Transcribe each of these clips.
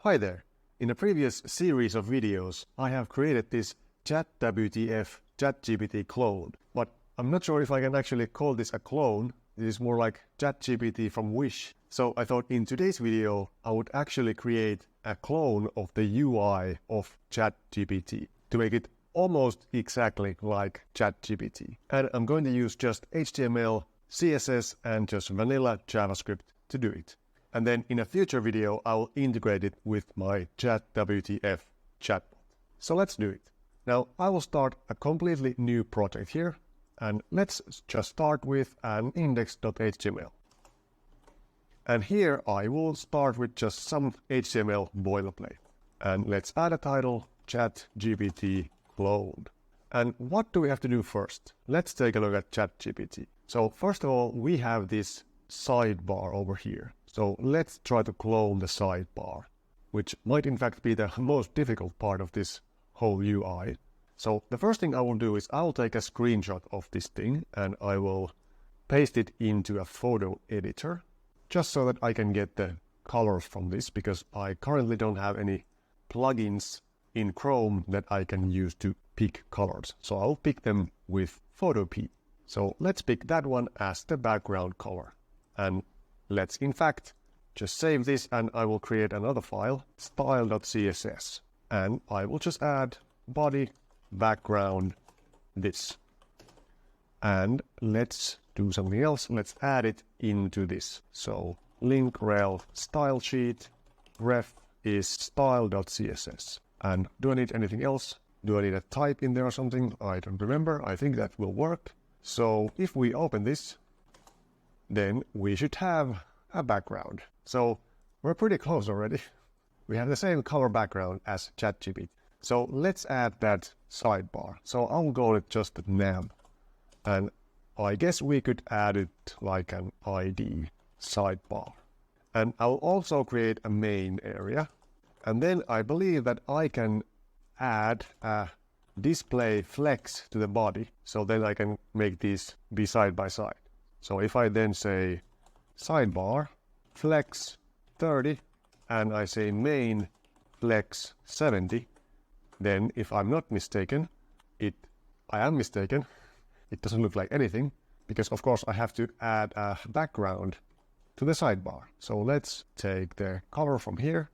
Hi there! In a previous series of videos, I have created this ChatWTF ChatGPT clone, but I'm not sure if I can actually call this a clone. It is more like ChatGPT from Wish. So I thought in today's video, I would actually create a clone of the UI of ChatGPT to make it almost exactly like ChatGPT. And I'm going to use just HTML, CSS, and just vanilla JavaScript to do it. And then in a future video, I will integrate it with my ChatWTF chatbot. So let's do it. Now I will start a completely new project here. And let's just start with an index.html. And here I will start with just some HTML boilerplate. And let's add a title, ChatGPT clone. And what do we have to do first? Let's take a look at ChatGPT. So first of all, we have this sidebar over here. So let's try to clone the sidebar, which might in fact be the most difficult part of this whole UI. So the first thing I will do is I will take a screenshot of this thing and I will paste it into a photo editor, just so that I can get the colors from this, because I currently don't have any plugins in Chrome that I can use to pick colors. So I'll pick them with Photopea. So let's pick that one as the background color. And let's in fact just save this, and I will create another file, style.css. And I will just add body background this. And let's do something else. Let's add it into this. So link rel style sheet, ref is style.css. And do I need anything else? Do I need a type in there or something? I don't remember. I think that will work. So if we open this, then we should have a background. So we're pretty close already. We have the same color background as ChatGPT. So let's add that sidebar. So I'll call it just nav. And I guess we could add it like an ID sidebar. And I'll also create a main area. And then I believe that I can add a display flex to the body. So then I can make these be side by side. So if I then say sidebar flex 30 and I say main flex 70, then if I'm not mistaken, I am mistaken. It doesn't look like anything, because of course I have to add a background to the sidebar. So let's take the color from here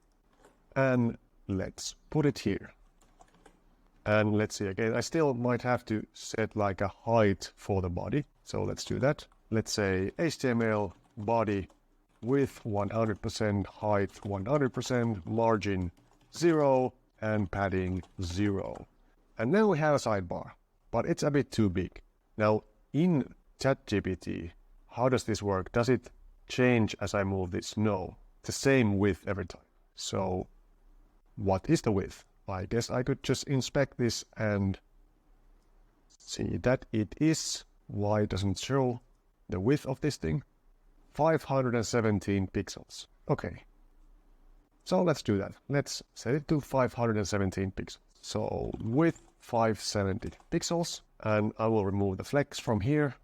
and let's put it here. And let's see again, I still might have to set like a height for the body. So let's do that. Let's say HTML body width 100%, height 100%, margin 0, and padding 0. And now we have a sidebar, but it's a bit too big. Now in ChatGPT, how does this work? Does it change as I move this? No, it's the same width every time. So what is the width? I guess I could just inspect this and see that it is, why doesn't show the width of this thing? 517 pixels. Okay. So let's do that. Let's set it to 517 pixels. So width 570 pixels, and I will remove the flex from here,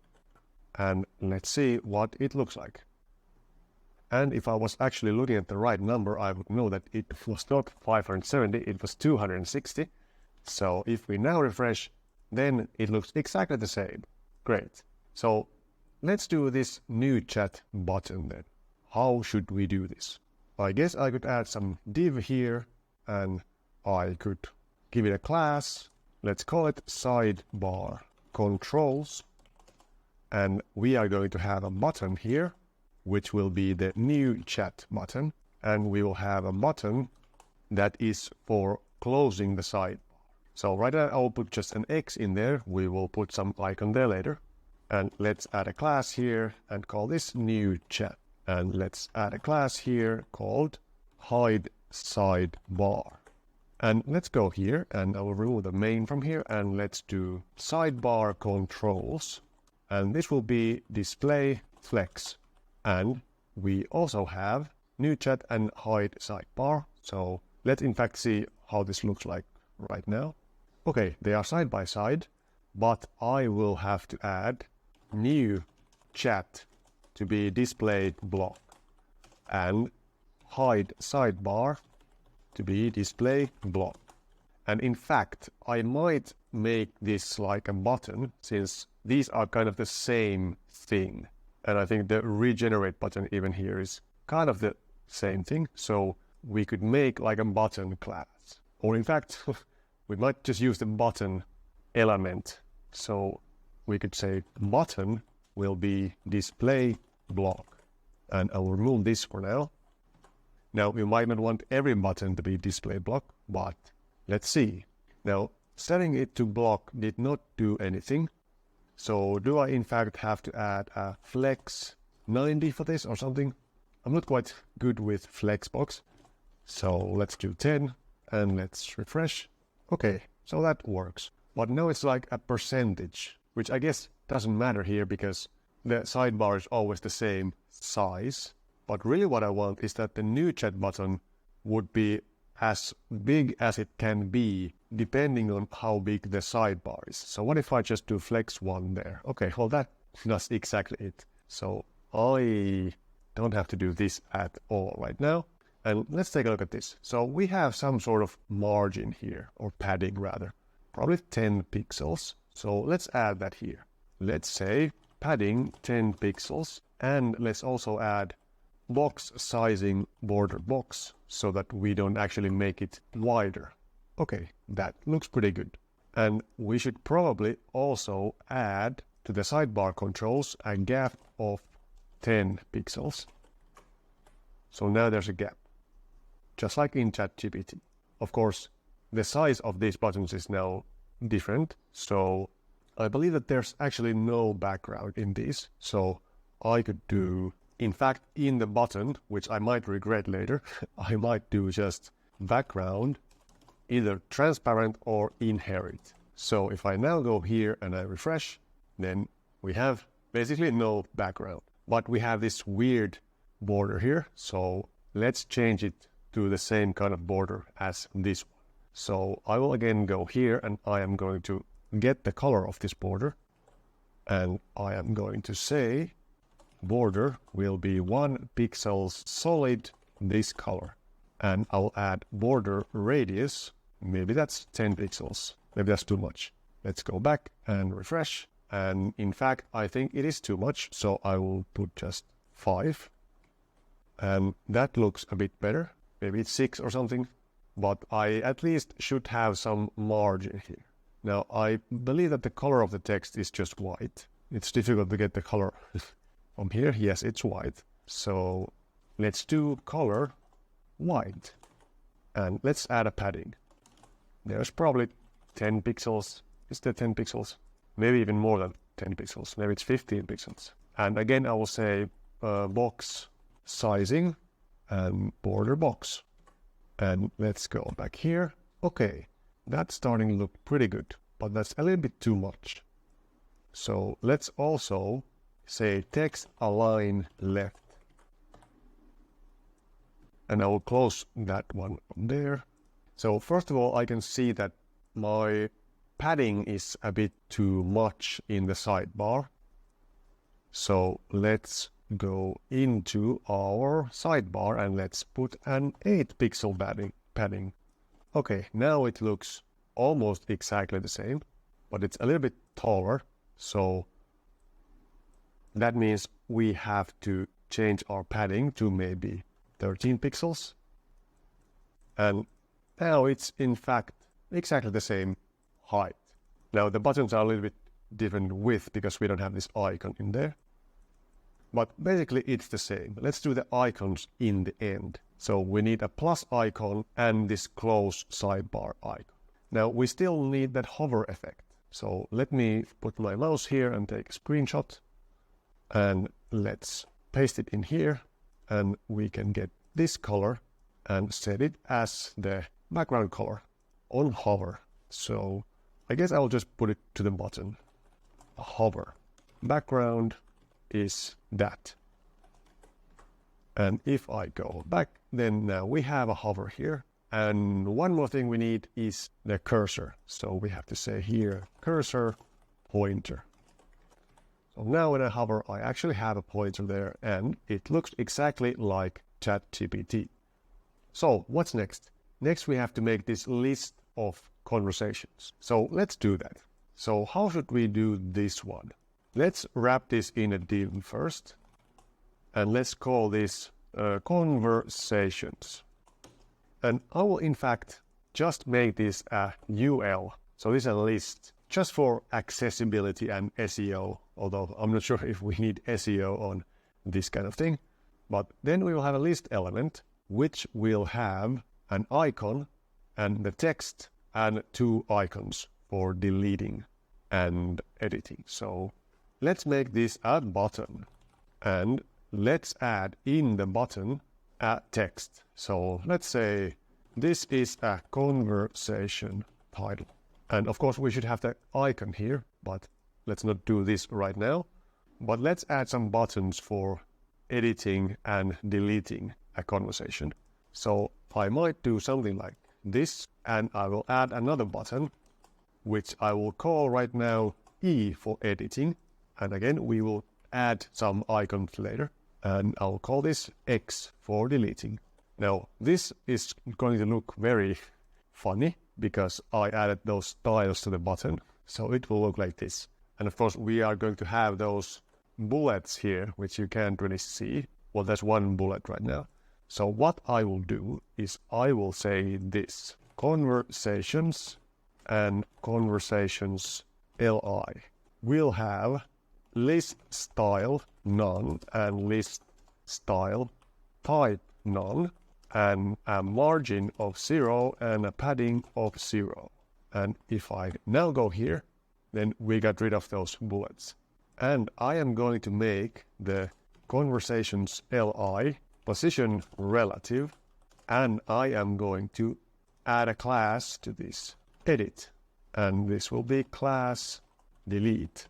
and let's see what it looks like. And if I was actually looking at the right number, I would know that it was not 570, it was 260. So if we now refresh, then it looks exactly the same. Great. So let's do this new chat button then. How should we do this? I guess I could add some div here, and I could give it a class. Let's call it sidebar controls. And we are going to have a button here, which will be the new chat button. And we will have a button that is for closing the sidebar. So right now I'll put just an X in there. We will put some icon there later. And let's add a class here and call this new chat. And let's add a class here called hide sidebar. And let's go here, and I will remove the main from here, and let's do sidebar controls. And this will be display flex. And we also have new chat and hide sidebar. So let's in fact see how this looks like right now. Okay, they are side by side, but I will have to add new chat to be displayed block and hide sidebar to be display block. And in fact, I might make this like a button, since these are kind of the same thing. And I think the regenerate button even here is kind of the same thing. So we could make like a button class. Or in fact, we might just use the button element. So we could say button will be display block. And I'll remove this for now. Now, we might not want every button to be display block, but let's see. Now, setting it to block did not do anything. So do I in fact have to add a flex 90 for this or something? I'm not quite good with flexbox. So let's do 10 and let's refresh. Okay, so that works. But now it's like a percentage, which I guess doesn't matter here because the sidebar is always the same size. But really what I want is that the new chat button would be as big as it can be depending on how big the sidebar is. So what if I just do flex 1 there? Okay, well that's exactly it. So I don't have to do this at all right now. And let's take a look at this. So we have some sort of margin here, or padding rather, probably 10 pixels. So let's add that here. Let's say padding 10 pixels, and let's also add box sizing border box so that we don't actually make it wider. Okay, that looks pretty good. And we should probably also add to the sidebar controls a gap of 10 pixels. So now there's a gap, just like in ChatGPT. Of course, the size of these buttons is now different. So I believe that there's actually no background in these. So I could do, in fact, in the button, which I might regret later, I might do just background, either transparent or inherit. So if I now go here and I refresh, then we have basically no background. But we have this weird border here. So let's change it to the same kind of border as this one. So I will again go here and I am going to get the color of this border. And I am going to say border will be 1 pixel solid this color. And I'll add border radius. Maybe that's 10 pixels. Maybe that's too much. Let's go back and refresh. And in fact, I think it is too much. So I will put just 5. And that looks a bit better. Maybe it's 6 or something. But I at least should have some margin here. Now, I believe that the color of the text is just white. It's difficult to get the color from here. Yes, it's white. So let's do color white. And let's add a padding. There's probably 10 pixels. Is there 10 pixels? Maybe even more than 10 pixels. Maybe it's 15 pixels. And again, I will say box sizing and border box. And let's go back here. Okay, that's starting to look pretty good, but that's a little bit too much. So let's also say text align left. And I will close that one from there. So first of all, I can see that my padding is a bit too much in the sidebar. So let's go into our sidebar and let's put an 8 pixel padding. Okay, now it looks almost exactly the same, but it's a little bit taller. So that means we have to change our padding to maybe 13 pixels. And now it's in fact exactly the same height. Now the buttons are a little bit different width because we don't have this icon in there. But basically it's the same. Let's do the icons in the end. So we need a plus icon and this close sidebar icon. Now we still need that hover effect. So let me put my mouse here and take a screenshot. And let's paste it in here. And we can get this color and set it as the background color on hover. So I guess I'll just put it to the bottom. Hover. Background is that. And if I go back, then now we have a hover here. And one more thing we need is the cursor. So we have to say here, cursor pointer. So now when I hover, I actually have a pointer there and it looks exactly like ChatGPT. So what's next? Next, we have to make this list of conversations. So let's do that. So how should we do this one? Let's wrap this in a div first. And let's call this conversations. And I will, in fact, just make this a UL. So this is a list just for accessibility and SEO, although I'm not sure if we need SEO on this kind of thing. But then we will have a list element, which will have an icon and the text and 2 icons for deleting and editing. So let's make this a button, and let's add in the button a text. So let's say this is a conversation title. And of course we should have the icon here, but let's not do this right now. But let's add some buttons for editing and deleting a conversation. So I might do something like this, and I will add another button, which I will call right now E for editing. And again, we will add some icons later, and I'll call this X for deleting. Now, this is going to look very funny because I added those styles to the button, so it will look like this. And of course, we are going to have those bullets here, which you can't really see. Well, there's one bullet right now. So what I will do is I will say this: conversations and conversations li will have list style none and list style type none and a margin of 0 and a padding of 0. And if I now go here, then we got rid of those bullets. And I am going to make the conversations li position relative, and I am going to add a class to this edit, and this will be class delete.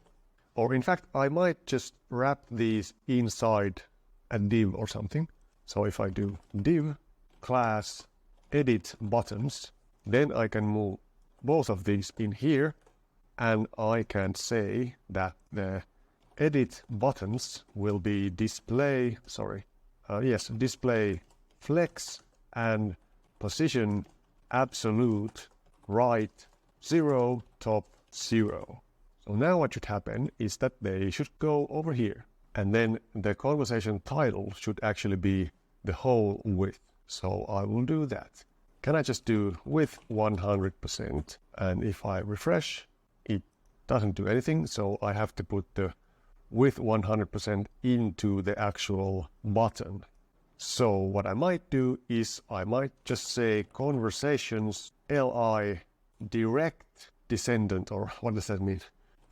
Or in fact, I might just wrap these inside a div or something. So if I do div class edit buttons, then I can move both of these in here, and I can say that the edit buttons will be display flex and position absolute right 0 top 0. So now what should happen is that they should go over here, and then the conversation title should actually be the whole width. So I will do that. Can I just do width 100%? And if I refresh, it doesn't do anything. So I have to put the width 100% into the actual button. So what I might do is I might just say conversations li direct descendant, or what does that mean?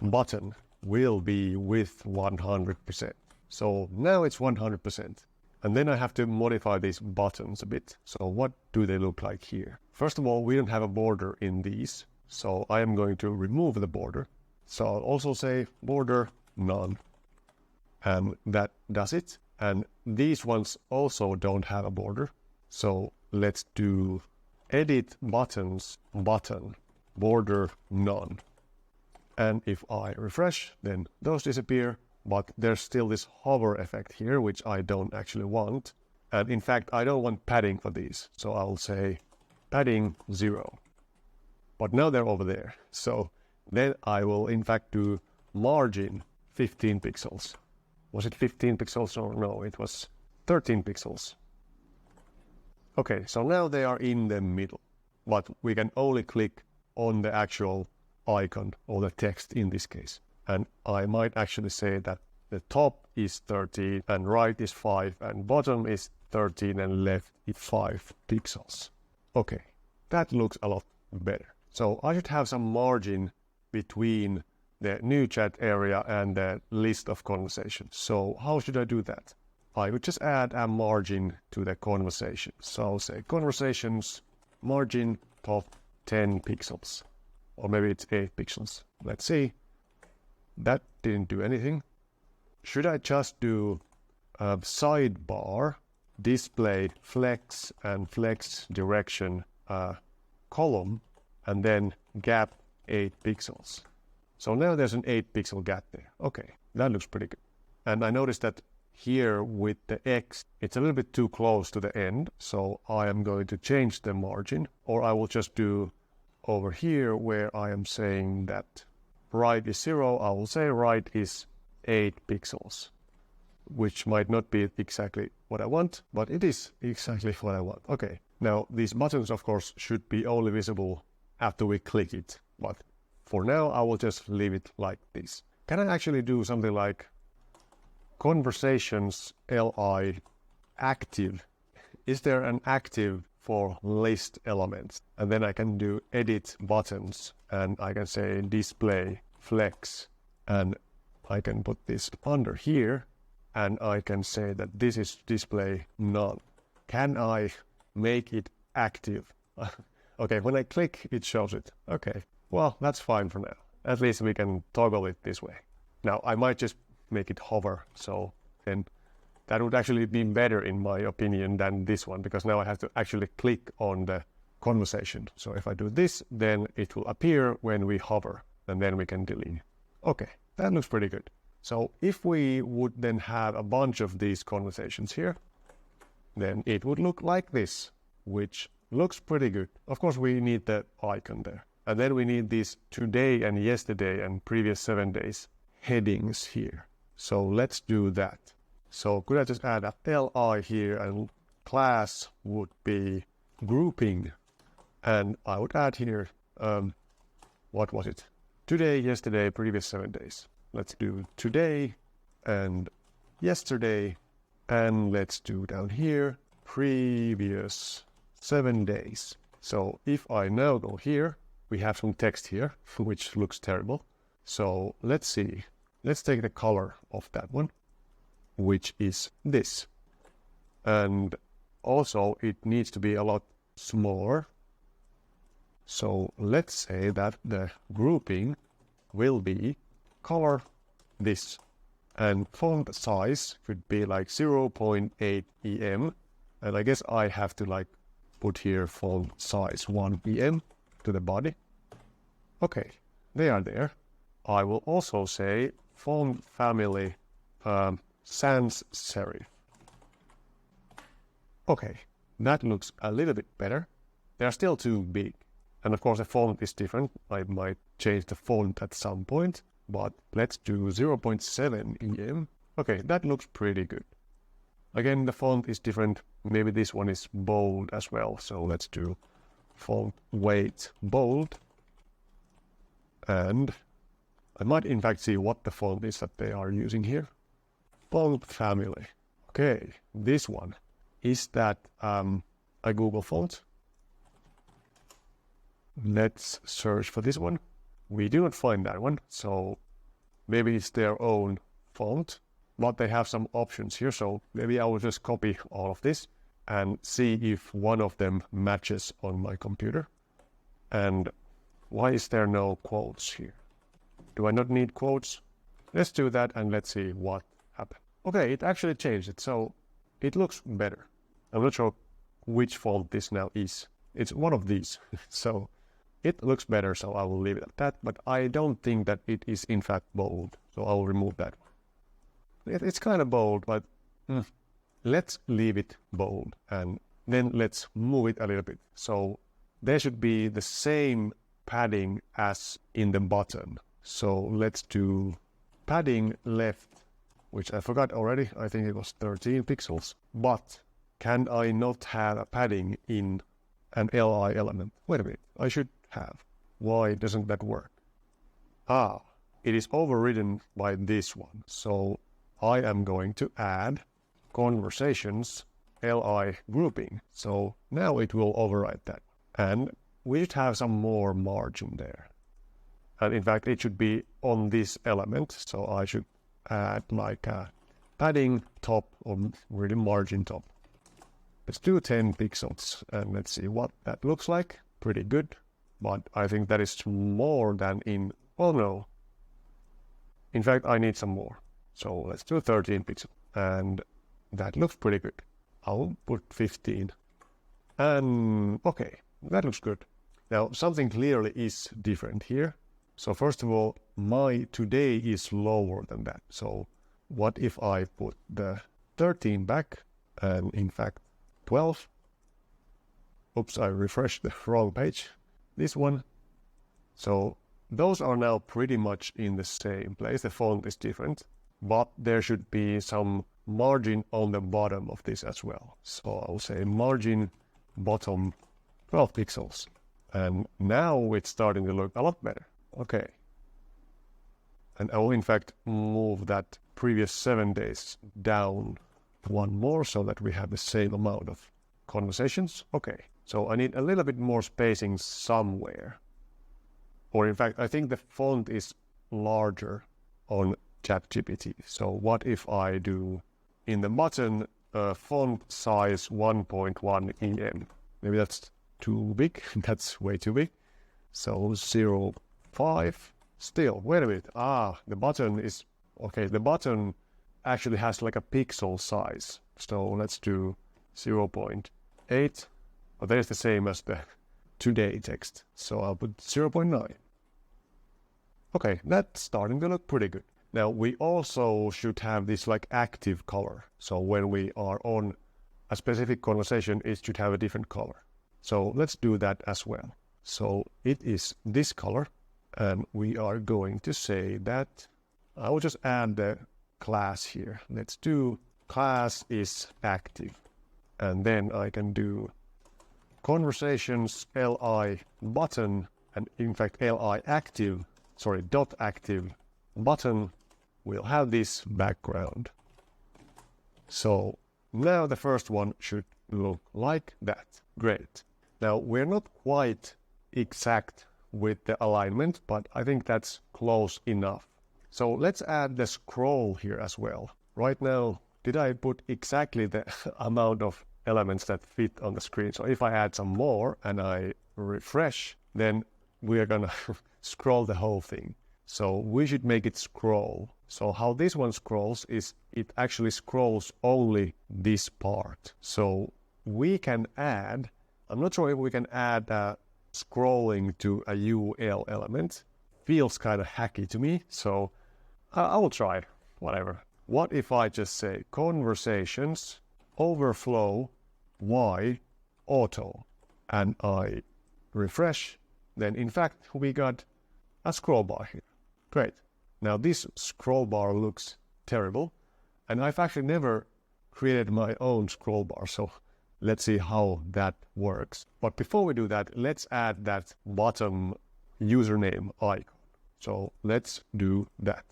Button will be width 100%. So now it's 100%. And then I have to modify these buttons a bit. So what do they look like here? First of all, we don't have a border in these. So I am going to remove the border. So I'll also say border none. And that does it. And these ones also don't have a border. So let's do edit buttons button border none. And if I refresh, then those disappear. But there's still this hover effect here, which I don't actually want. And in fact, I don't want padding for these. So I'll say padding 0. But now they're over there. So then I will in fact do margin 15 pixels. Was it 15 pixels or no? It was 13 pixels. Okay, so now they are in the middle. But we can only click on the actual icon or the text in this case. And I might actually say that the top is 13 and right is 5 and bottom is 13 and left is 5 pixels. Okay, that looks a lot better. So I should have some margin between the new chat area and the list of conversations. So how should I do that? I would just add a margin to the conversation. So I'll say conversations margin top 10 pixels. Or maybe it's 8 pixels. Let's see. That didn't do anything. Should I just do sidebar, display flex and flex direction column, and then gap 8 pixels? So now there's an 8 pixel gap there. Okay, that looks pretty good. And I noticed that here with the X, it's a little bit too close to the end. So I am going to change the margin, or I will just do over here where I am saying that right is 0. I will say right is 8 pixels, which might not be exactly what I want, but it is exactly what I want. Okay, now these buttons, of course, should be only visible after we click it, but for now, I will just leave it like this. Can I actually do something like conversations li active? Is there an active for list elements? And then I can do edit buttons, and I can say display flex, and I can put this under here, and I can say that this is display none. Can I make it active? Okay, when I click, it shows it. Okay, well, that's fine for now. At least we can toggle it this way. Now, I might just make it hover, so then that would actually be better in my opinion than this one, because now I have to actually click on the conversation. So if I do this, then it will appear when we hover, and then we can delete. Okay, that looks pretty good. So if we would then have a bunch of these conversations here, then it would look like this, which looks pretty good. Of course, we need the icon there. And then we need these today and yesterday and previous 7 days headings here. So let's do that. So could I just add a li here, and class would be grouping. And I would add here, what was it? Today, yesterday, previous 7 days. Let's do today and yesterday. And let's do down here, previous 7 days. So if I now go here, we have some text here, which looks terrible. So let's see. Let's take the color of that one, which is this. And also it needs to be a lot smaller. So let's say that the grouping will be color this. And font size could be like 0.8 em. And I guess I have to like put here font size 1 em to the body. Okay, they are there. I will also say font family sans serif. Okay, that looks a little bit better. They are still too big. And of course the font is different. I might change the font at some point, but let's do 0.7 em. Okay, that looks pretty good. Again, the font is different. Maybe this one is bold as well. So let's do font weight bold. And I might in fact see what the font is that they are using here. Font family. Okay, this one. Is that a Google font? Let's search for this one. We do not find that one, so maybe it's their own font, but they have some options here, so maybe I will just copy all of this and see if one of them matches on my computer. And why is there no quotes here? Do I not need quotes? Let's do that and let's see what happened. Okay, it actually changed it, so it looks better. I'm not sure which font this now is. It's one of these, so it looks better, so I will leave it at that, but I don't think that it is in fact bold, so I will remove that one. It's kind of bold, but let's leave it bold, and then let's move it a little bit. So there should be the same padding as in the button. So let's do padding left, which I forgot already. I think it was 13 pixels, but can I not have a padding in an li element? Wait a minute, I should have. Why doesn't that work? It is overridden by this one. So I am going to add conversations li grouping. So now it will override that. And we should have some more margin there. And in fact, it should be on this element. So I should add like a padding top, or really margin top. Let's do 10 pixels and let's see what that looks like. Pretty good, but I think that is more than in, well, no. In fact, I need some more. So let's do 13 pixels and that looks pretty good. I'll put 15 and okay, that looks good. Now something clearly is different here. So first of all, my today is lower than that. So what if I put the 13 back and in fact 12? Oops, I refreshed the wrong page. This one. So those are now pretty much in the same place. The font is different, but there should be some margin on the bottom of this as well. So I'll say margin bottom 12 pixels. And now it's starting to look a lot better. Okay. And I will in fact move that previous 7 days down one more so that we have the same amount of conversations. Okay. So I need a little bit more spacing somewhere. Or in fact, I think the font is larger on ChatGPT. So what if I do in the button font size 1.1 em? Maybe that's too big. That's way too big. So 0.5. Still, wait a minute. The button is okay. The button actually has like a pixel size. So let's do 0.8. Oh, that is the same as the today text. So I'll put 0.9. Okay, that's starting to look pretty good. Now we also should have this like active color. So when we are on a specific conversation, it should have a different color. So let's do that as well. So it is this color, and we are going to say that I will just add the class here. Let's do class is active, and then I can do conversations li button, and in fact li active, dot active button will have this background. So now the first one should look like that. Great. Now we're not quite exact with the alignment, but I think that's close enough. So let's add the scroll here as well. Right now, did I put exactly the amount of elements that fit on the screen? So if I add some more and I refresh, then we are gonna scroll the whole thing. So we should make it scroll. So how this one scrolls is it actually scrolls only this part. So we can add, I'm not sure if we can add scrolling to a UL element. Feels kind of hacky to me, so I will try, whatever. What if I just say conversations overflow Y auto and I refresh, then in fact we got a scroll bar here. Great. Now this scroll bar looks terrible, and I've actually never created my own scroll bar, so let's see how that works. But before we do that, let's add that bottom username icon. So let's do that.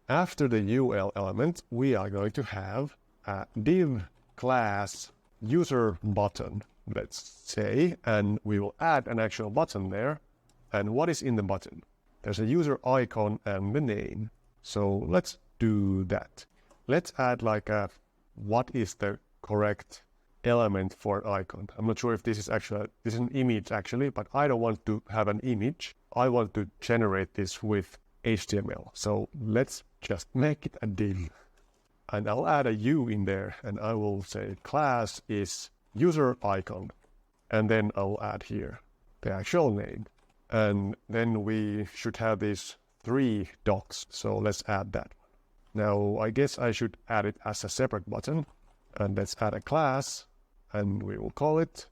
After the UL element, we are going to have a div class user button, let's say, and we will add an actual button there. And what is in the button? There's a user icon and the name. So let's do that. Let's add like a, what is the correct element for icon? I'm not sure if this is an image actually, but I don't want to have an image. I want to generate this with HTML. So let's just make it a div. And I'll add a U in there, and I will say class is user icon. And then I'll add here the actual name. And then we should have these 3 dots. So let's add that one. Now I guess I should add it as a separate button. And let's add a class, and we will call it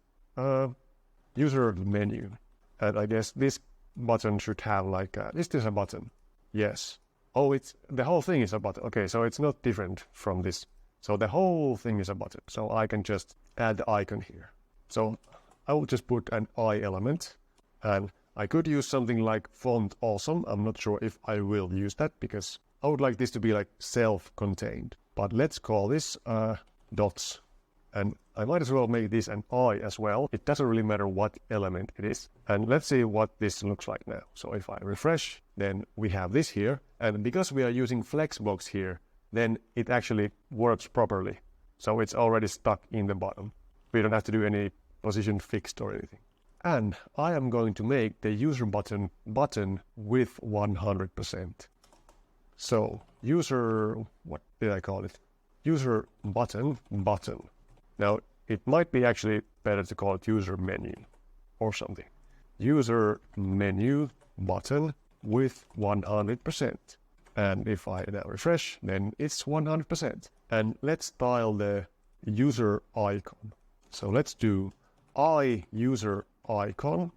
user menu. And I guess this button should have like is this a button? Yes. Oh, it's the whole thing is a button. Okay, so it's not different from this. So the whole thing is a button. So I can just add the icon here. So I will just put an I element, and I could use something like font awesome. I'm not sure if I will use that because I would like this to be like self-contained. But let's call this dots. And I might as well make this an I as well. It doesn't really matter what element it is. And let's see what this looks like now. So if I refresh, then we have this here. And because we are using Flexbox here, then it actually works properly. So it's already stuck in the bottom. We don't have to do any position fixed or anything. And I am going to make the user button with 100%. So user, what did I call it? User button. Now it might be actually better to call it user menu or something. User menu button with 100%. And if I now refresh, then it's 100%. And let's style the user icon. So let's do user icon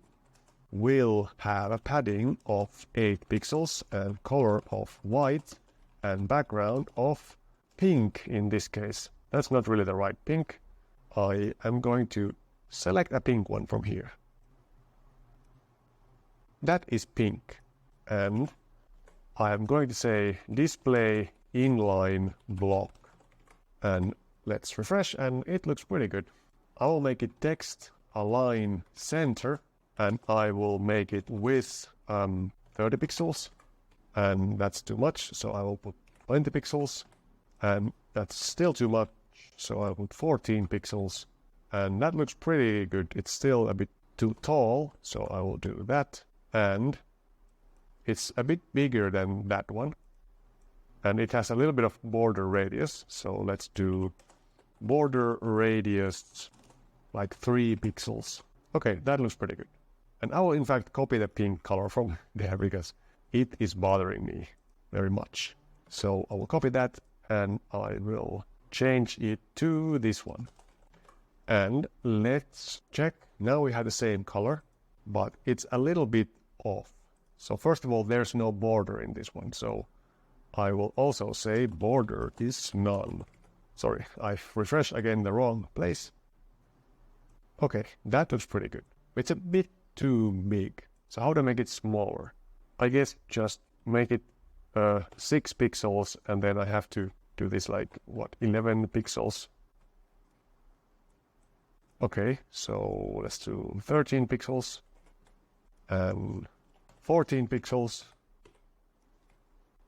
will have a padding of 8 pixels and color of white and background of pink in this case. That's not really the right pink. I am going to select a pink one from here. That is pink. And I am going to say display inline block. And let's refresh, and it looks pretty good. I will make it text align center, and I will make it width 30 pixels. And that's too much, so I will put 20 pixels. And that's still too much, so I'll put 14 pixels. And that looks pretty good. It's still a bit too tall, so I will do that. And it's a bit bigger than that one. And it has a little bit of border radius. So let's do border radius like 3 pixels. Okay, that looks pretty good. And I will in fact copy the pink color from there because it is bothering me very much. So I will copy that and I will change it to this one. And let's check. Now we have the same color, but it's a little bit off. So first of all, there's no border in this one. So I will also say border is none. Sorry, I refresh again the wrong place. Okay, that looks pretty good. It's a bit too big. So how to make it smaller? I guess just make it 6 pixels, and then I have to do this like, what, 11 pixels? Okay, so let's do 13 pixels and 14 pixels.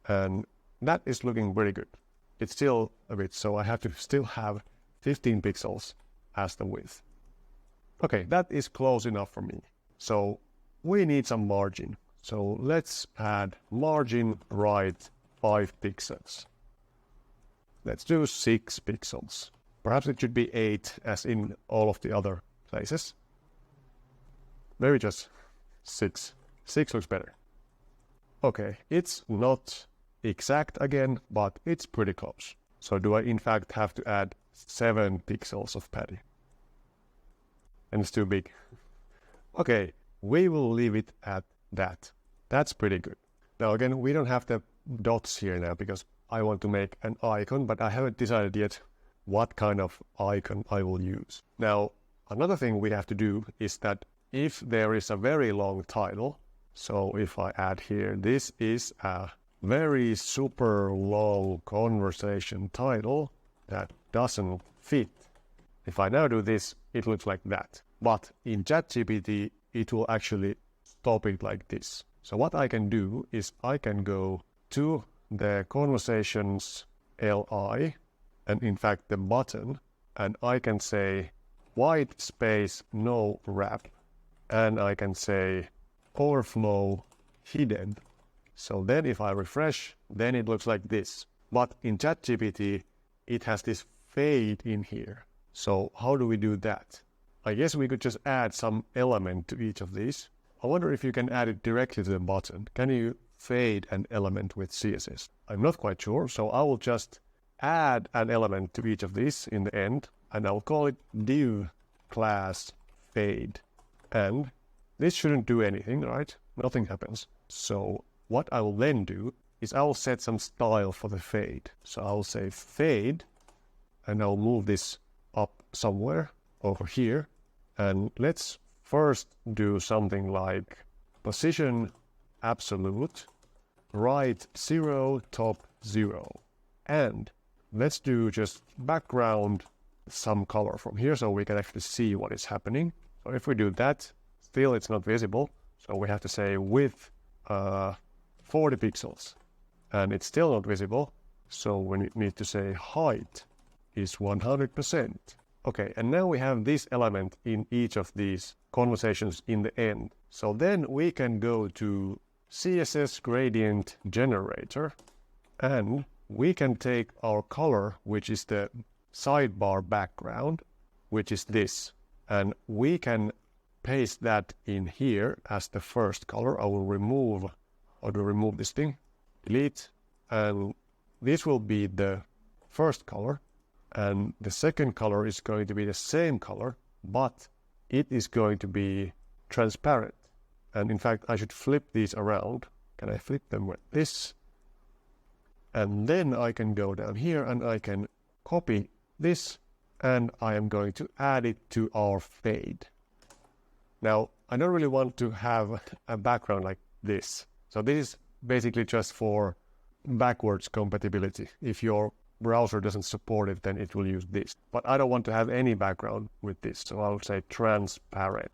And that is looking pretty good. It's still a bit, so I have to still have 15 pixels as the width. Okay, that is close enough for me. So we need some margin. So let's add margin right 5 pixels. Let's do 6 pixels. Perhaps it should be 8 as in all of the other places. Maybe just 6. 6 looks better. Okay, it's not exact again, but it's pretty close. So do I in fact have to add 7 pixels of padding? And it's too big. Okay, we will leave it at that. That's pretty good. Now again, we don't have the dots here now because I want to make an icon, but I haven't decided yet what kind of icon I will use. Now, another thing we have to do is that if there is a very long title, so if I add here, this is a very super long conversation title that doesn't fit. If I now do this, it looks like that. But in ChatGPT, it will actually stop it like this. So what I can do is I can go to the conversations LI, and in fact the button, and I can say white space no wrap, and I can say overflow hidden. So then if I refresh, then it looks like this. But in ChatGPT, it has this fade in here. So how do we do that? I guess we could just add some element to each of these. I wonder if you can add it directly to the button. Can you fade an element with CSS? I'm not quite sure, so I will just add an element to each of these in the end, and I'll call it div class fade. And this shouldn't do anything, right? Nothing happens. So what I will then do is I will set some style for the fade. So I'll say fade, and I'll move this up somewhere over here. And let's first do something like position absolute, right 0, top 0. And let's do just background some color from here so we can actually see what is happening. So if we do that, still it's not visible. So we have to say width 40 pixels. And it's still not visible. So we need to say height is 100%. Okay, and now we have this element in each of these conversations in the end. So then we can go to CSS gradient generator, and we can take our color, which is the sidebar background, which is this, and we can paste that in here as the first color. I will remove this thing, delete, and this will be the first color, and the second color is going to be the same color, but it is going to be transparent. And in fact, I should flip these around. Can I flip them with this? And then I can go down here and I can copy this, and I am going to add it to our fade. Now, I don't really want to have a background like this. So this is basically just for backwards compatibility. If your browser doesn't support it, then it will use this. But I don't want to have any background with this, so I'll say transparent.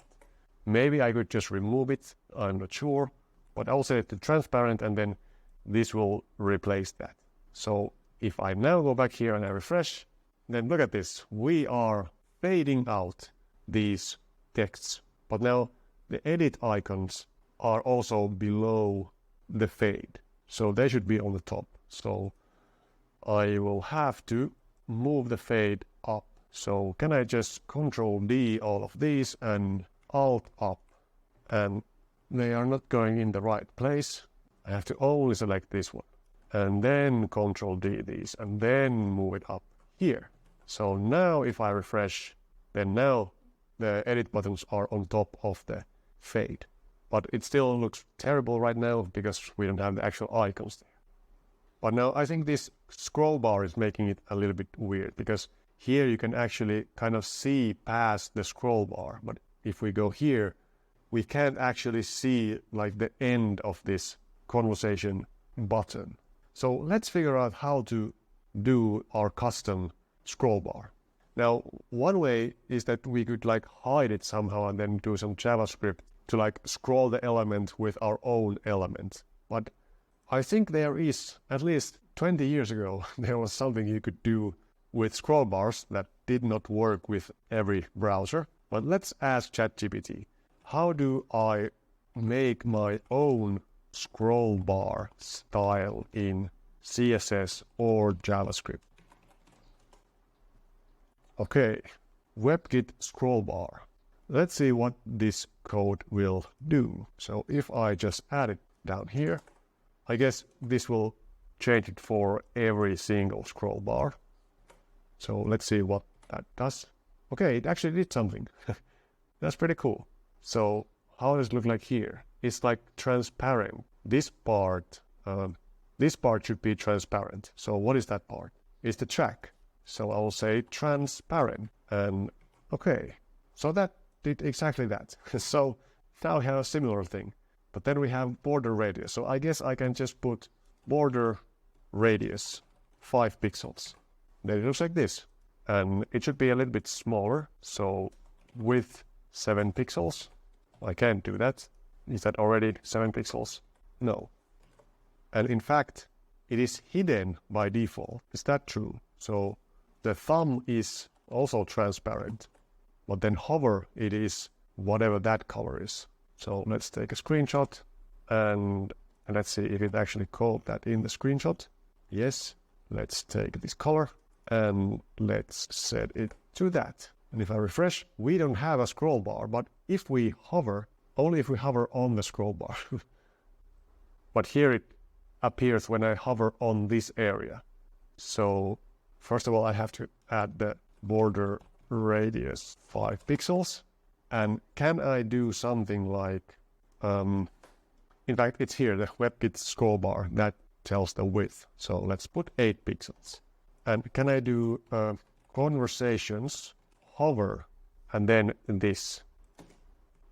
Maybe I could just remove it, I'm not sure, but I'll set it to transparent, and then this will replace that. So if I now go back here and I refresh, then look at this. We are fading out these texts, but now the edit icons are also below the fade. So they should be on the top. So I will have to move the fade up. So can I just Control D all of these and Alt up? And they are not going in the right place. I have to only select this one. And then Control D these and then move it up here. So now if I refresh, then now the edit buttons are on top of the fade. But it still looks terrible right now because we don't have the actual icons there. But now I think this scroll bar is making it a little bit weird, because here you can actually kind of see past the scroll bar. But if we go here, we can't actually see like the end of this conversation button. So let's figure out how to do our custom scroll bar. Now, one way is that we could like hide it somehow and then do some JavaScript to like scroll the element with our own element. But I think there is, at least 20 years ago, there was something you could do with scroll bars that did not work with every browser. But let's ask ChatGPT, how do I make my own scroll bar style in CSS or JavaScript? Okay, WebKit scroll bar. Let's see what this code will do. So if I just add it down here, I guess this will change it for every single scroll bar. So let's see what that does. Okay, it actually did something. That's pretty cool. So how does it look like here? It's like transparent. This part should be transparent. So what is that part? It's the track. So I will say transparent. And okay, so that did exactly that. So now we have a similar thing. But then we have border radius. So I guess I can just put border radius 5 pixels. Then it looks like this. And it should be a little bit smaller. So width 7 pixels. I can't do that. Is that already 7 pixels? No. And in fact, it is hidden by default. Is that true? So the thumb is also transparent, but then hover, it is whatever that color is. So let's take a screenshot and let's see if it actually called that in the screenshot. Yes. Let's take this color and let's set it to that. And if I refresh, we don't have a scroll bar, but if we hover, only if we hover on the scroll bar. But here it appears when I hover on this area. So first of all, I have to add the border radius 5 pixels. And can I do something like, in fact, it's here, the WebKit scroll bar that tells the width. So let's put 8 pixels. And can I do conversations, hover, and then this?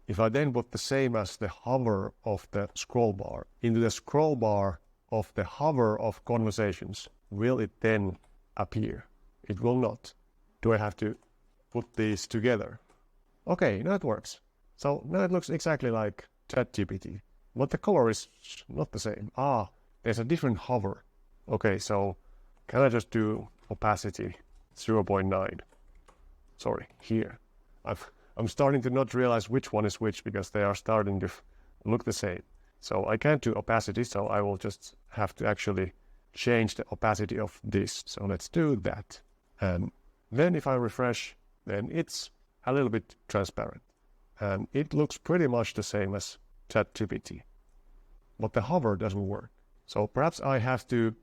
If I then put the same as the hover of the scroll bar into the scroll bar of the hover of conversations, will it then appear? It will not. Do I have to put these together? Okay, now it works. So now it looks exactly like ChatGPT, but the color is not the same. Ah, there's a different hover. Okay, so can I just do opacity 0.9? Sorry, here. I'm starting to not realize which one is which because they are starting to look the same. So I can't do opacity, so I will just have to actually change the opacity of this. So let's do that. And then if I refresh, then it's a little bit transparent. And it looks pretty much the same as ChatGPT. But the hover doesn't work. So perhaps I have to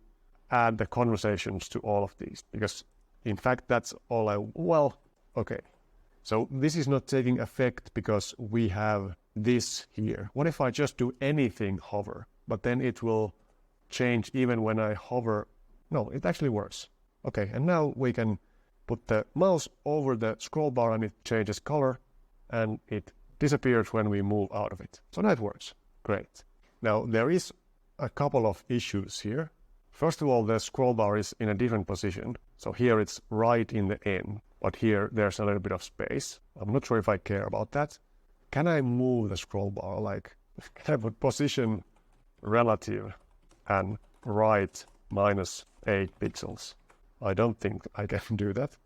add the conversations to all of these, because in fact that's all well, okay. So this is not taking effect because we have this here. What if I just do anything hover, but then it will change even when I hover? No, it actually works. Okay, and now we can put the mouse over the scroll bar and it changes color and it disappears when we move out of it. So that works. Great. Now there is a couple of issues here. First of all, the scroll bar is in a different position. So here it's right in the end, but here there's a little bit of space. I'm not sure if I care about that. Can I move the scroll bar? Like, can I put position relative and right -8 pixels? I don't think I can do that.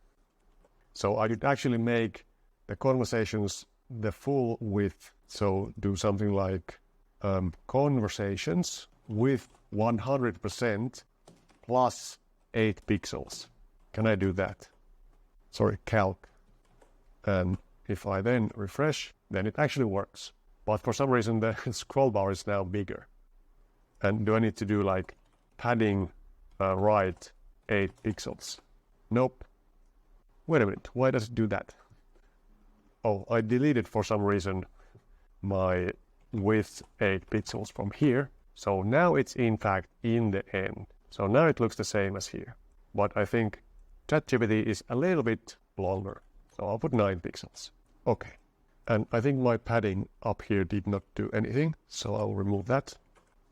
So I could actually make the conversations the full width. So do something like conversations with 100% plus 8 pixels. Can I do that? Sorry, calc. And if I then refresh, then it actually works. But for some reason, the scroll bar is now bigger. And do I need to do like padding right 8 pixels? Nope. Wait a minute, why does it do that? Oh, I deleted for some reason my width 8 pixels from here. So now it's in fact in the end. So now it looks the same as here. But I think ChatGPT is a little bit longer. So I'll put 9 pixels. Okay. And I think my padding up here did not do anything. So I'll remove that.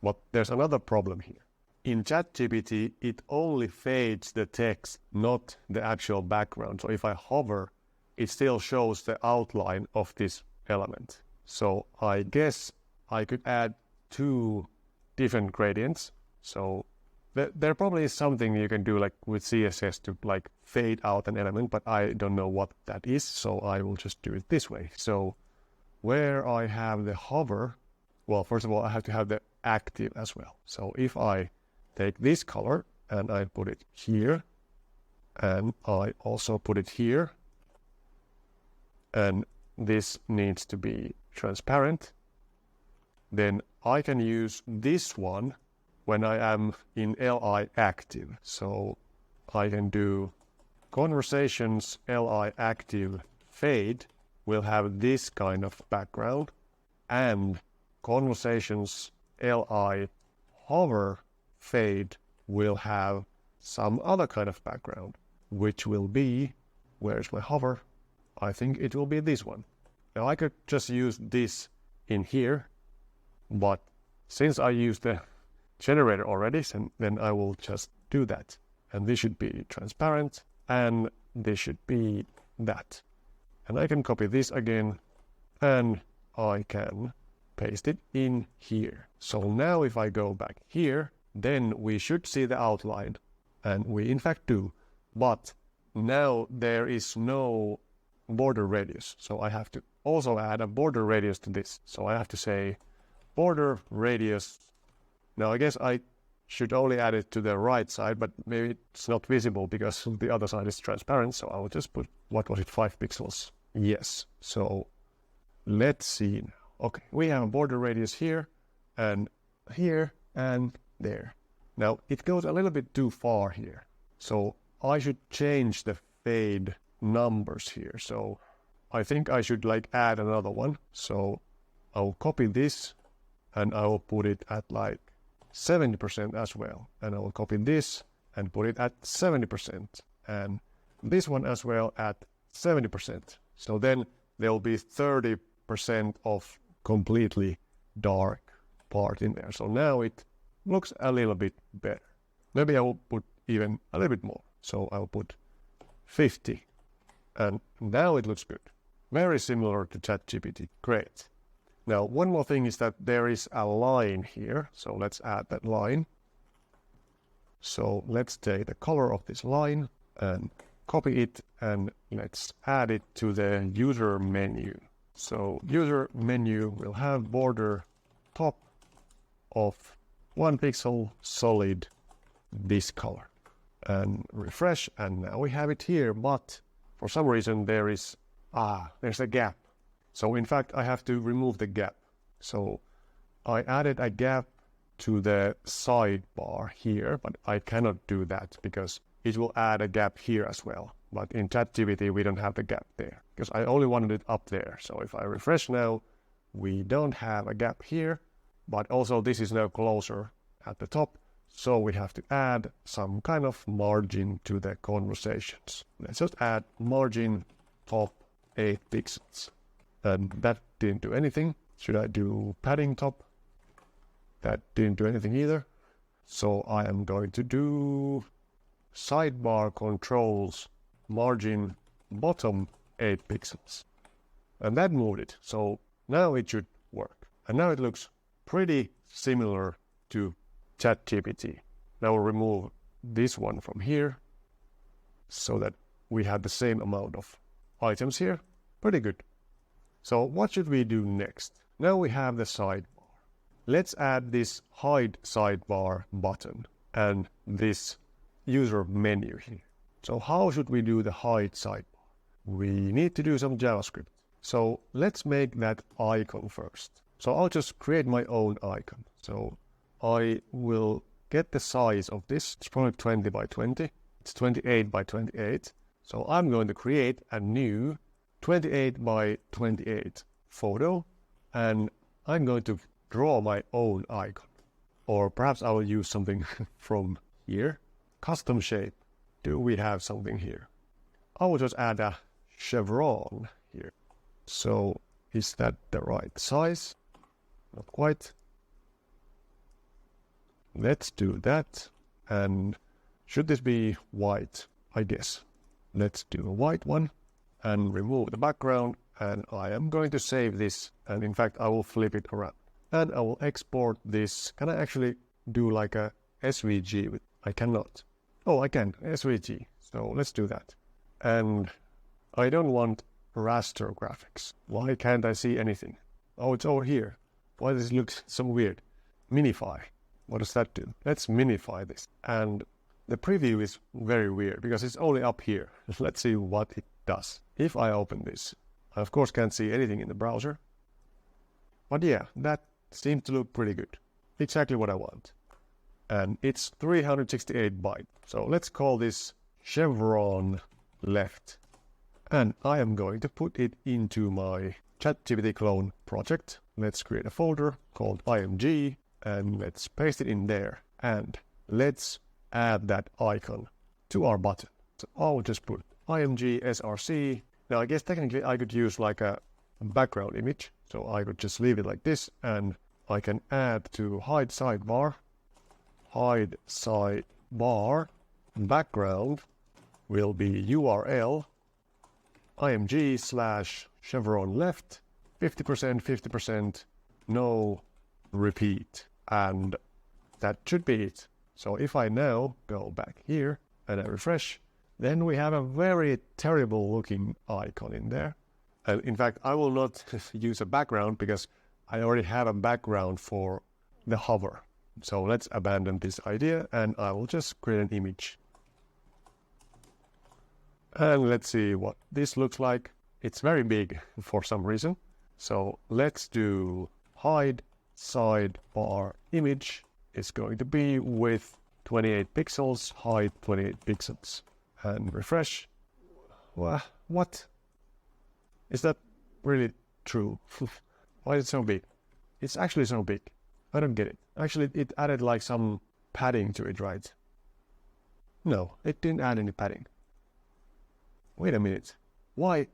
But there's another problem here. In ChatGPT, it only fades the text, not the actual background. So if I hover, it still shows the outline of this element. So I guess I could add 2 different gradients. So there probably is something you can do like with CSS to like fade out an element, but I don't know what that is. So I will just do it this way. So where I have the hover, well, first of all, I have to have the active as well. So if I take this color and I put it here, and I also put it here, and this needs to be transparent, then I can use this one when I am in LI active. So I can do conversations LI active fade will have this kind of background, and conversations LI hover fade will have some other kind of background, which will be, where's my hover? I think it will be this one. Now I could just use this in here, but since I used the generator already, then I will just do that. And this should be transparent, and this should be that. And I can copy this again, and I can paste it in here. So now if I go back here, then we should see the outline, and we in fact do. But now there is no border radius, so I have to also add a border radius to this. So I have to say border radius. Now I guess I should only add it to the right side, but maybe it's not visible because the other side is transparent. So I will just put, what was it, 5 pixels? Yes. So let's see now. Okay, we have a border radius here and there. Now it goes a little bit too far here. So I should change the fade numbers here. So I think I should like add another one. So I'll copy this and I will put it at like 70% as well. And I will copy this and put it at 70%. And this one as well at 70%. So then there will be 30% of completely dark part in there. So now it looks a little bit better. Maybe I will put even a little bit more. So I'll put 50. And now it looks good. Very similar to ChatGPT. Great. Now, one more thing is that there is a line here. So let's add that line. So let's take the color of this line and copy it, and let's add it to the user menu. So user menu will have border top of 1 pixel solid this color. And refresh, and now we have it here, but for some reason there's a gap. So in fact I have to remove the gap. So I added a gap to the sidebar here, but I cannot do that because it will add a gap here as well. But in ChatGPT, we don't have the gap there because I only wanted it up there. So if I refresh now, we don't have a gap here, but also this is now closer at the top. So we have to add some kind of margin to the conversations. Let's just add margin top 8 pixels. And that didn't do anything. Should I do padding top? That didn't do anything either. So I am going to do sidebar controls margin bottom 8 pixels. And that moved it. So now it should work. And now it looks pretty similar to ChatGPT. Now we'll remove this one from here so that we have the same amount of items here. Pretty good. So what should we do next? Now we have the sidebar. Let's add this hide sidebar button and this user menu here. So how should we do the hide sidebar? We need to do some JavaScript. So let's make that icon first. So I'll just create my own icon. So I will get the size of this. It's probably 20 by 20. It's 28 by 28. So I'm going to create a new 28 by 28 photo, and I'm going to draw my own icon. Or perhaps I will use something from here. Custom shape. Do we have something here? I will just add a chevron here. So is that the right size? Not quite. Let's do that. And should this be white? I guess. Let's do a white one and remove the background. And I am going to save this. And in fact, I will flip it around. And I will export this. Can I actually do like a SVG with? I cannot. Oh, I can. SVG. So let's do that. And I don't want raster graphics. Why can't I see anything? Oh, it's over here. Why does it look so weird? Minify. What does that do? Let's minify this. And the preview is very weird because it's only up here. Let's see what it does. If I open this, I of course can't see anything in the browser. But yeah, that seems to look pretty good. Exactly what I want. And it's 368 bytes. So let's call this chevron left. And I am going to put it into my ChatGPT clone project. Let's create a folder called img and let's paste it in there. And let's add that icon to our button. So I'll just put img src. Now I guess technically I could use like a background image. So I could just leave it like this and I can add to hide sidebar background will be URL img/chevron left 50%, 50%, no repeat. And that should be it. So if I now go back here and I refresh, then we have a very terrible looking icon in there. And in fact, I will not use a background because I already have a background for the hover. So let's abandon this idea and I will just create an image. And let's see what this looks like. It's very big for some reason. So let's do hide sidebar image. It's going to be with 28 pixels, hide 28 pixels. And refresh. What? Is that really true? Why is it so big? It's actually so big. I don't get it. Actually, it added like some padding to it, right? No, it didn't add any padding. Wait a minute. Why?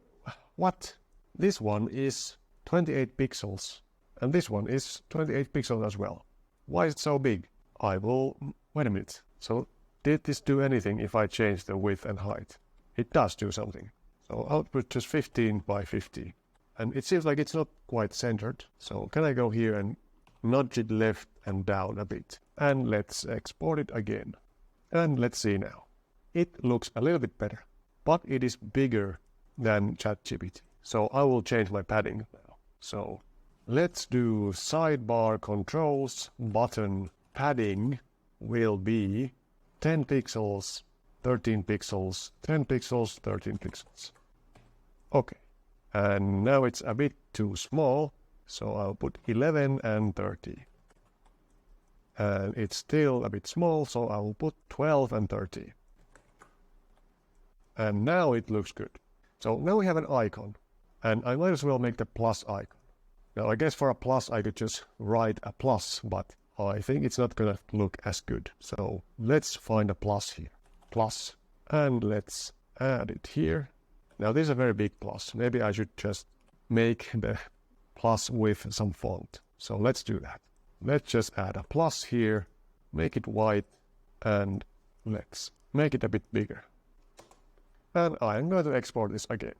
What? This one is 28 pixels. And this one is 28 pixels as well. Why is it so big? I will... Wait a minute. So, did this do anything if I change the width and height? It does do something. So, I'll put just 15 by 50. And it seems like it's not quite centered. So, can I go here and nudge it left and down a bit? And let's export it again. And let's see now. It looks a little bit better. But it is bigger than ChatGPT. So I will change my padding now. So let's do sidebar controls button padding will be 10 pixels, 13 pixels, 10 pixels, 13 pixels. Okay. And now it's a bit too small. So I'll put 11 and 30. and it's still a bit small, so I will put 12 and 13. And now it looks good. So now we have an icon, and I might as well make the plus icon. Now I guess for a plus I could just write a plus, but I think it's not gonna look as good. So let's find a plus here. Plus, and let's add it here. Now this is a very big plus. Maybe I should just make the plus with some font. So let's do that. Let's just add a plus here, make it white, and let's make it a bit bigger. And I am going to export this again.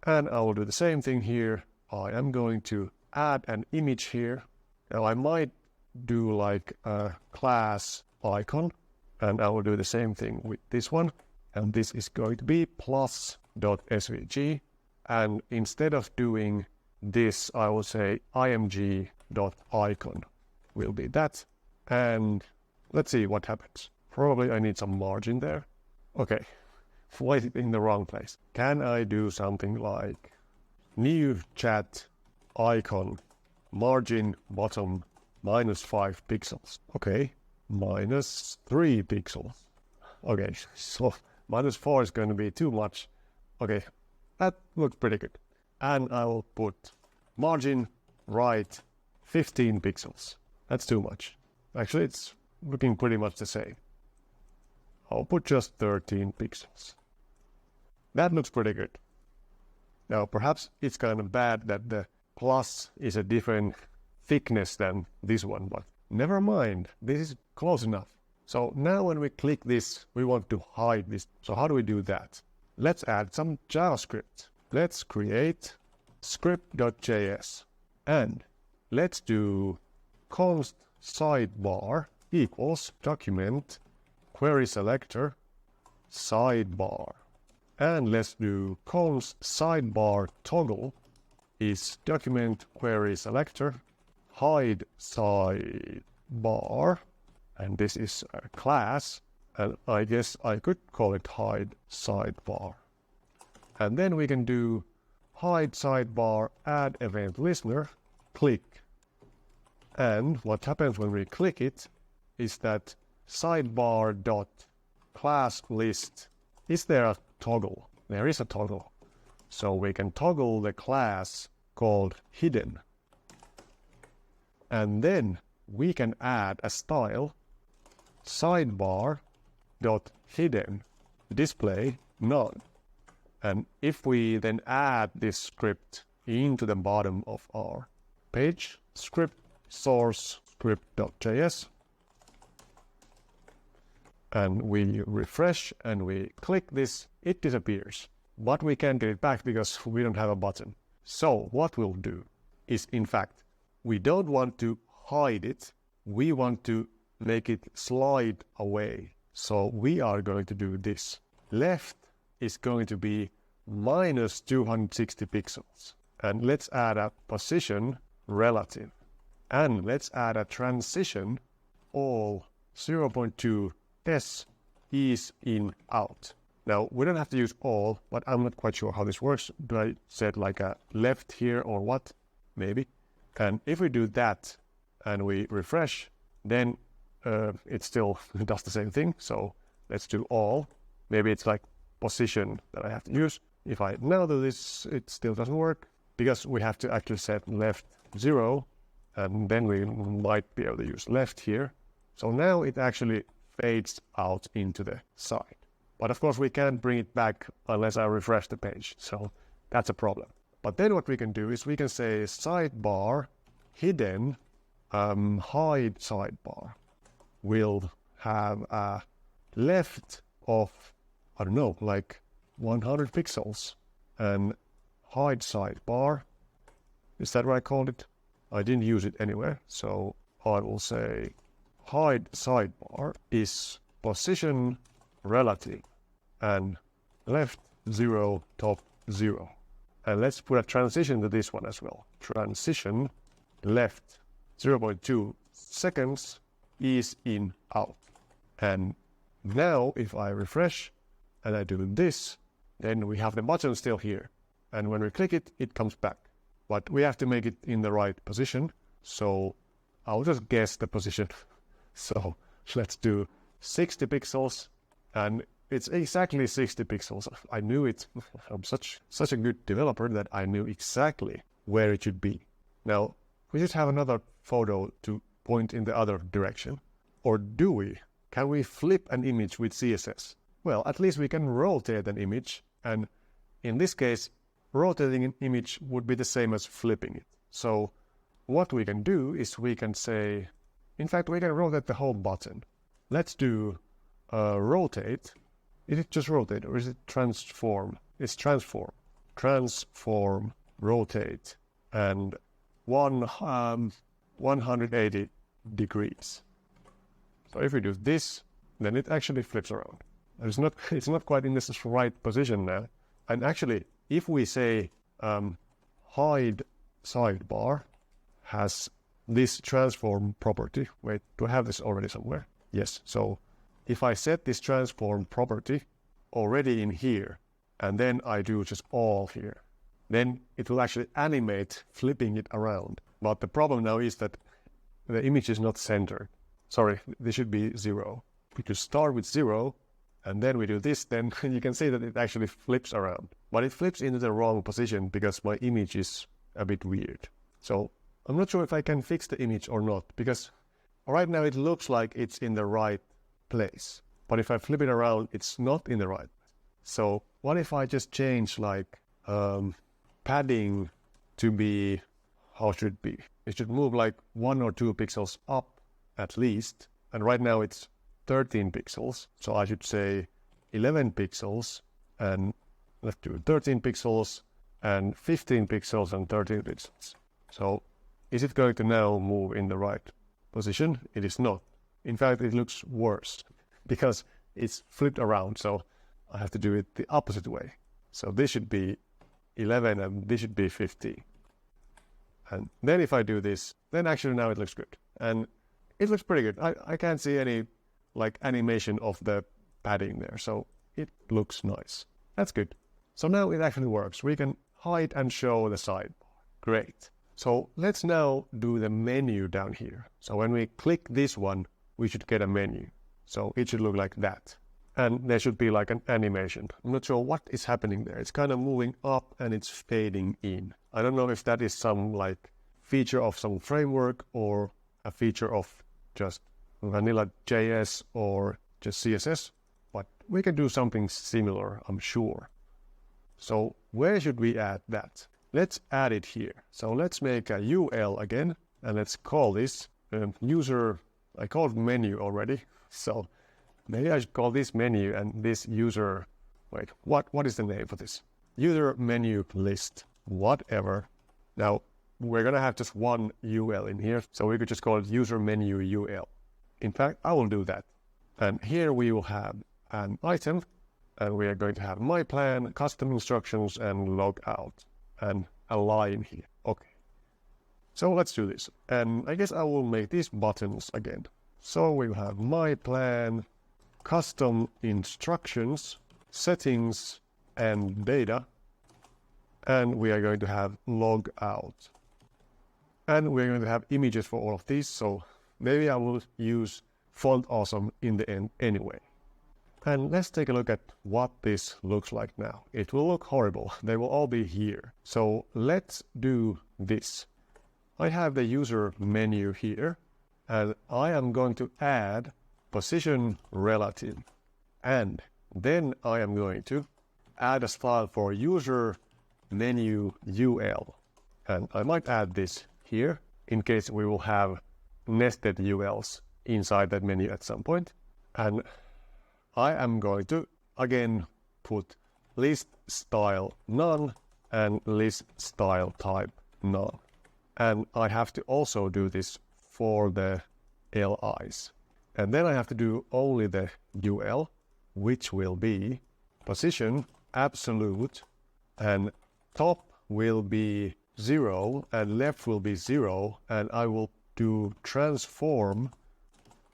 And I will do the same thing here. I am going to add an image here. Now I might do like a class icon, and I will do the same thing with this one. And this is going to be plus.svg. And instead of doing this, I will say img.icon will be that. And let's see what happens. Probably I need some margin there. Okay, why is it in the wrong place? Can I do something like new chat icon margin bottom -5 pixels? Okay, -3 pixels. Okay, so -4 is going to be too much. Okay, that looks pretty good. And I will put margin right 15 pixels. That's too much. Actually, it's looking pretty much the same. I'll put just 13 pixels. That looks pretty good. Now, perhaps it's kind of bad that the plus is a different thickness than this one, but never mind. This is close enough. So now when we click this, we want to hide this. So how do we do that? Let's add some JavaScript. Let's create script.js. And let's do const sidebar equals document query selector sidebar. And let's do const sidebar toggle is document query selector hide sidebar. And this is a class, and I guess I could call it hide sidebar. And then we can do hide sidebar add event listener click. And what happens when we click it is that sidebar dot class list, is there a toggle? There is a toggle. So we can toggle the class called hidden. And then we can add a style sidebar dot hidden display none. And if we then add this script into the bottom of our page, script source script.js, and we refresh and we click this, it disappears. But we can't get it back because we don't have a button. So what we'll do is, in fact, we don't want to hide it. We want to make it slide away. So we are going to do this. Left is going to be -260 pixels. And let's add a position relative. And let's add a transition all 0.2 s is in out. Now, we don't have to use all, but I'm not quite sure how this works. Do I set like a left here or what? Maybe. And if we do that and we refresh, then it still does the same thing. So let's do all. Maybe it's like position that I have to use. If I now do this, it still doesn't work because we have to actually set left 0, and then we might be able to use left here. So now it actually fades out into the side. But of course we can't bring it back unless I refresh the page. So that's a problem. But then what we can do is we can say sidebar hidden hide sidebar will have a left of, I don't know, like 100 pixels, and hide sidebar, is that what I called it? I didn't use it anywhere, so I will say hide sidebar is position relative and left 0 top 0. And let's put a transition to this one as well. Transition left 0.2 seconds is in out. And now if I refresh and I do this, then we have the button still here. And when we click it, it comes back. But we have to make it in the right position. So I'll just guess the position. So let's do 60 pixels, and it's exactly 60 pixels. I knew it. I'm such a good developer that I knew exactly where it should be. Now, we just have another photo to point in the other direction. Or do we? Can we flip an image with CSS? Well, at least we can rotate an image, and in this case, rotating an image would be the same as flipping it. So what we can do is we can say, in fact, we can rotate the whole button. Let's do rotate. Is it just rotate or is it transform? It's transform. Transform, rotate, and 180 degrees. So if we do this, then it actually flips around. It's not quite in this right position now. And actually, if we say hide sidebar has this transform property. Wait, do I have this already somewhere? Yes. So if I set this transform property already in here, and then I do just all here, then it will actually animate flipping it around. But the problem now is that the image is not centered. Sorry, this should be 0. We could start with 0, and then we do this, then you can see that it actually flips around. But it flips into the wrong position because my image is a bit weird. So I'm not sure if I can fix the image or not, because right now it looks like it's in the right place. But if I flip it around, it's not in the right place. So what if I just change like padding to be, how should it be? It should move like 1 or 2 pixels up at least. And right now it's 13 pixels. So I should say 11 pixels, and let's do 13 pixels and 15 pixels and 13 pixels. So is it going to now move in the right position? It is not. In fact, it looks worse because it's flipped around. So I have to do it the opposite way. So this should be 11 and this should be 15. And then if I do this, then actually now it looks good. And it looks pretty good. I can't see any like animation of the padding there. So it looks nice. That's good. So now it actually works. We can hide and show the sidebar. Great. So let's now do the menu down here. So when we click this one, we should get a menu. So it should look like that. And there should be like an animation. I'm not sure what is happening there. It's kind of moving up and it's fading in. I don't know if that is some like feature of some framework or a feature of just vanilla JS or just CSS, but we can do something similar, I'm sure. So where should we add that? Let's add it here. So let's make a UL again, and let's call this user. I called menu already, so maybe I should call this menu and this user. Wait, what is the name for this? User menu list, whatever. Now we're gonna have just one UL in here, so we could just call it user menu UL. In fact, I will do that. And here we will have an item, and we are going to have my plan, custom instructions, and log out, and a line here. Okay. So let's do this. And I guess I will make these buttons again. So we will have my plan, custom instructions, settings, and data. And we are going to have log out. And we're going to have images for all of these. So maybe I will use Font Awesome in the end anyway. And let's take a look at what this looks like now. It will look horrible. They will all be here. So let's do this. I have the user menu here, and I am going to add position relative. And then I am going to add a style for user menu UL. And I might add this here in case we will have nested ULs inside that menu at some point. And I am going to again put list style none and list style type none. And I have to also do this for the LIs. And then I have to do only the UL, which will be position absolute, and top will be 0 and left will be 0, and I will do transform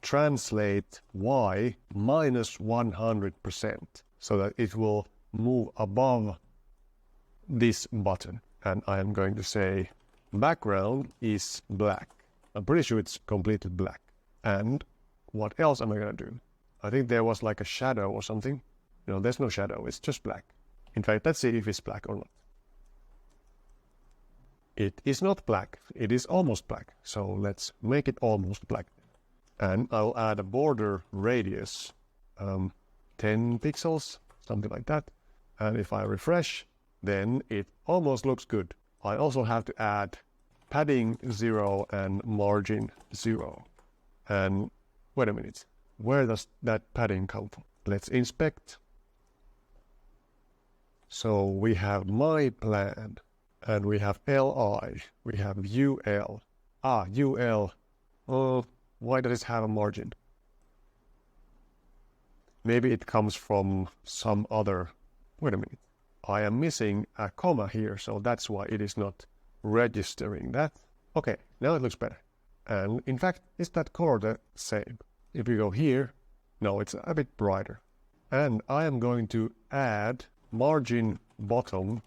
translate y minus 100% so that it will move above this button. And I am going to say background is black. I'm pretty sure it's completely black. And what else am I gonna do? I think there was like a shadow or something. No, there's no shadow, it's just black. In fact, let's see if it's black or not. It is not black, it is almost black. So let's make it almost black. And I'll add a border radius, 10 pixels, something like that. And if I refresh, then it almost looks good. I also have to add padding 0 and margin 0. And wait a minute, where does that padding come from? Let's inspect. So we have my plan, and we have li, we have ul. Ul. Oh, why does it have a margin? Maybe it comes from some other. Wait a minute. I am missing a comma here, so that's why it is not registering that. Okay, now it looks better. And in fact, is that color the same? If you go here, no, it's a bit brighter. And I am going to add margin bottom.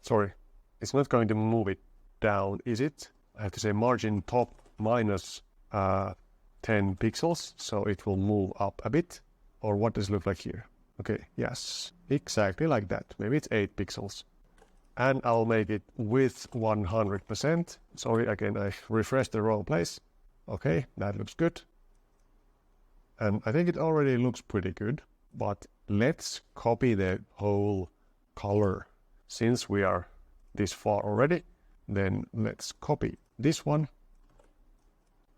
Sorry, it's not going to move it down, is it? I have to say margin top minus 10 pixels, so it will move up a bit. Or what does it look like here? Okay, yes, exactly like that. Maybe it's 8 pixels. And I'll make it width 100%. Sorry, again, I refreshed the wrong place. Okay, that looks good. And I think it already looks pretty good, but let's copy the whole color. Since we are this far already, then let's copy this one.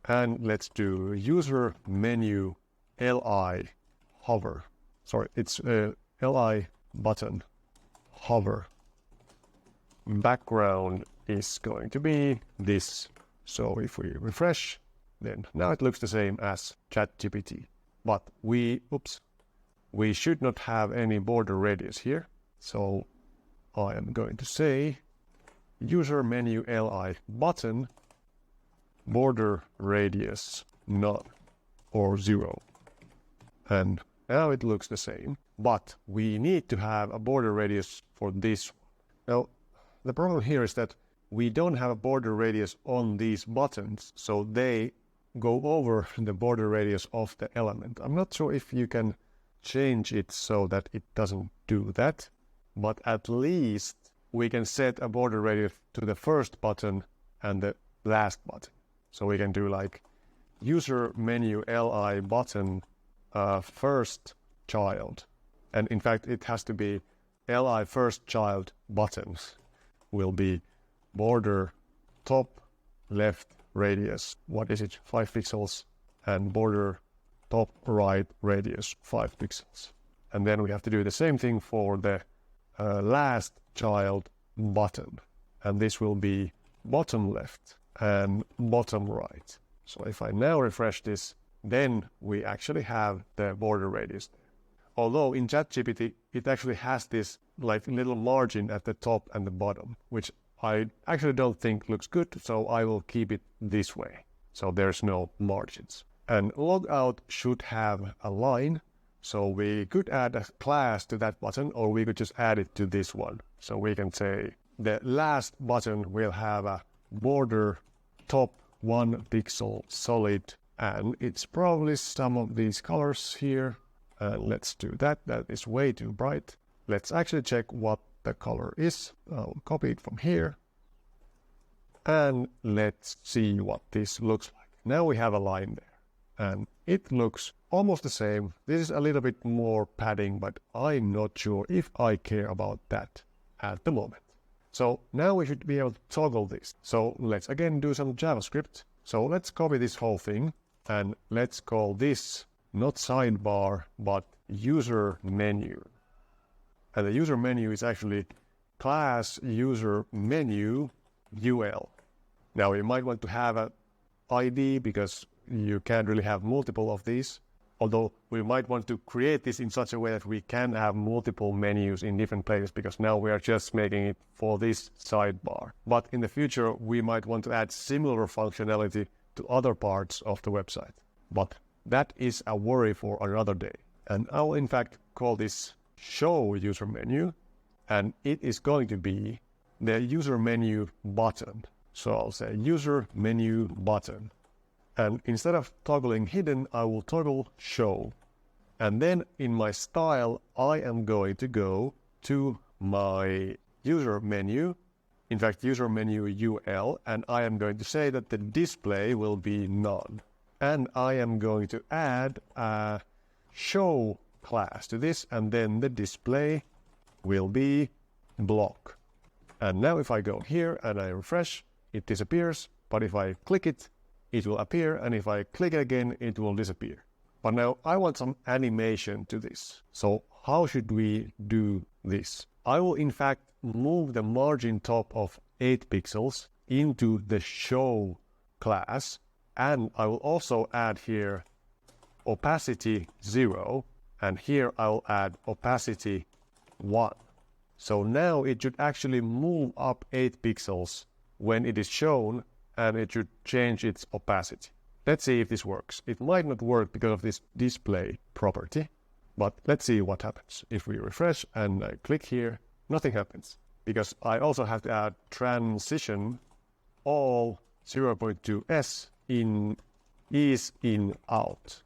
And let's do user menu li hover. Sorry, it's li button hover. Background is going to be this. So if we refresh, then now it looks the same as ChatGPT. But we should not have any border radius here. So I am going to say user menu li button border radius none or 0. And now it looks the same, but we need to have a border radius for this one. Now, the problem here is that we don't have a border radius on these buttons, so they go over the border radius of the element. I'm not sure if you can change it so that it doesn't do that, but at least we can set a border radius to the first button and the last button. So we can do like user menu li button first child. And in fact, it has to be li first child buttons will be border top left radius. What is it? 5 pixels. And border top right radius 5 pixels. And then we have to do the same thing for the last child button. And this will be bottom left and bottom right. So if I now refresh this, then we actually have the border radius there. Although in ChatGPT, it actually has this like little margin at the top and the bottom, which I actually don't think looks good, so I will keep it this way. So there's no margins. And logout should have a line, so we could add a class to that button, or we could just add it to this one. So we can say the last button will have a border top 1 pixel solid, and it's probably some of these colors here. Let's do that. That is way too bright. Let's actually check what the color is. I'll copy it from here. And let's see what this looks like. Now we have a line there. And it looks almost the same. This is a little bit more padding, but I'm not sure if I care about that at the moment. So now we should be able to toggle this. So let's again do some JavaScript. So let's copy this whole thing and let's call this not sidebar, but user menu. And the user menu is actually class user menu UL. Now you might want to have an ID because you can't really have multiple of these. Although we might want to create this in such a way that we can have multiple menus in different places, because now we are just making it for this sidebar. But in the future, we might want to add similar functionality to other parts of the website. But that is a worry for another day. And I'll in fact call this show user menu, and it is going to be the user menu button. So I'll say user menu button. And instead of toggling hidden, I will toggle show. And then in my style, I am going to go to my user menu, in fact, user menu UL, and I am going to say that the display will be none. And I am going to add a show class to this, and then the display will be block. And now if I go here and I refresh, it disappears, but if I click it, it will appear, and if I click it again, it will disappear. But now I want some animation to this. So how should we do this? I will in fact move the margin top of 8 pixels into the show class, and I will also add here opacity 0, and here I will add opacity 1. So now it should actually move up 8 pixels when it is shown, and it should change its opacity. Let's see if this works. It might not work because of this display property, but let's see what happens. If we refresh and I click here, nothing happens, because I also have to add transition all 0.2s in is in out.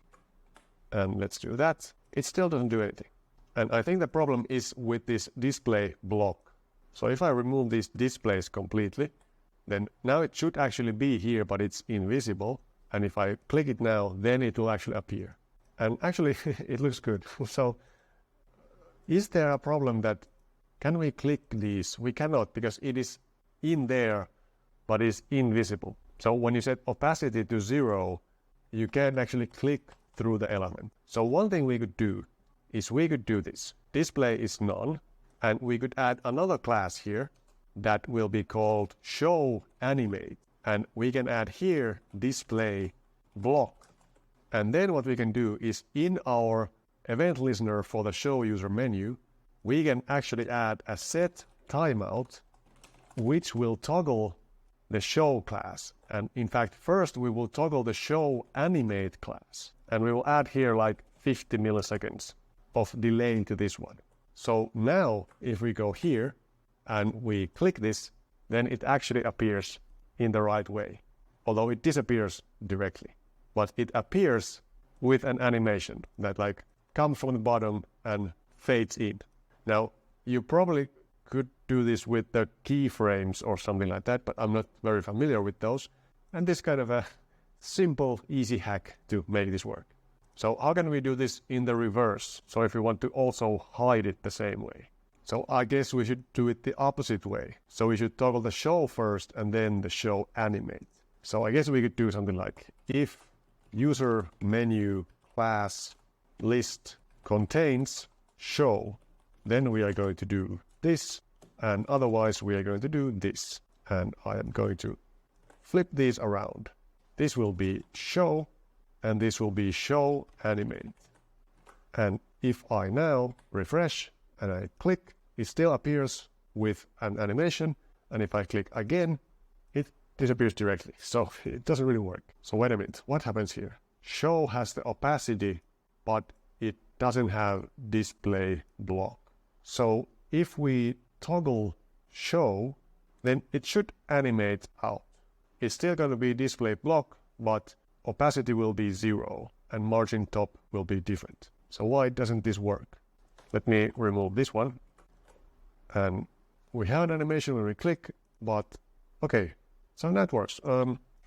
And let's do that. It still doesn't do anything. And I think the problem is with this display block. So if I remove these displays completely, then now it should actually be here, but it's invisible. And if I click it now, then it will actually appear. And actually, it looks good. So is there a problem that can we click these? We cannot, because it is in there, but it's invisible. So when you set opacity to 0, you can't actually click through the element. So one thing we could do is we could do this. Display is none, and we could add another class here that will be called show animate. And we can add here display block. And then what we can do is in our event listener for the show user menu, we can actually add a set timeout, which will toggle the show class. And in fact, first we will toggle the show animate class. And we will add here like 50 milliseconds of delay to this one. So now if we go here and we click this, then it actually appears in the right way, although it disappears directly. But it appears with an animation that like comes from the bottom and fades in. Now, you probably could do this with the keyframes or something like that, but I'm not very familiar with those. And this kind of a simple, easy hack to make this work. So how can we do this in the reverse? So if we want to also hide it the same way. So I guess we should do it the opposite way. So we should toggle the show first and then the show animate. So I guess we could do something like if user menu class list contains show, then we are going to do this, and otherwise we are going to do this. And I am going to flip these around. This will be show, and this will be show animate. And if I now refresh and I click, it still appears with an animation, and if I click again, it disappears directly. So it doesn't really work. So wait a minute, what happens here? Show has the opacity, but it doesn't have display block. So if we toggle show, then it should animate out. It's still going to be display block, but opacity will be 0 and margin top will be different. So why doesn't this work? Let me remove this one. And we have an animation when we click, but okay, so that works.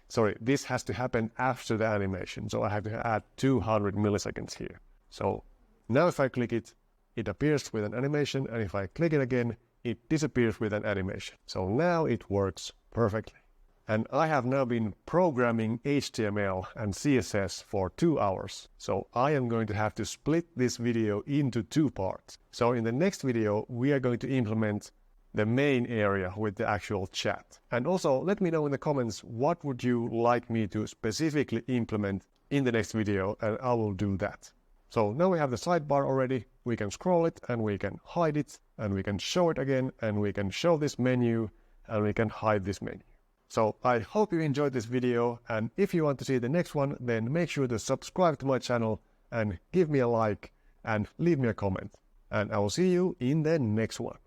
Sorry, this has to happen after the animation, so I have to add 200 milliseconds here. So now if I click it, it appears with an animation, and if I click it again, it disappears with an animation. So now it works perfectly. And I have now been programming HTML and CSS for 2 hours. So I am going to have to split this video into 2 parts. So in the next video, we are going to implement the main area with the actual chat. And also let me know in the comments, what would you like me to specifically implement in the next video, and I will do that. So now we have the sidebar already. We can scroll it and we can hide it and we can show it again, and we can show this menu and we can hide this menu. So I hope you enjoyed this video, and if you want to see the next one, then make sure to subscribe to my channel and give me a like and leave me a comment. And I will see you in the next one.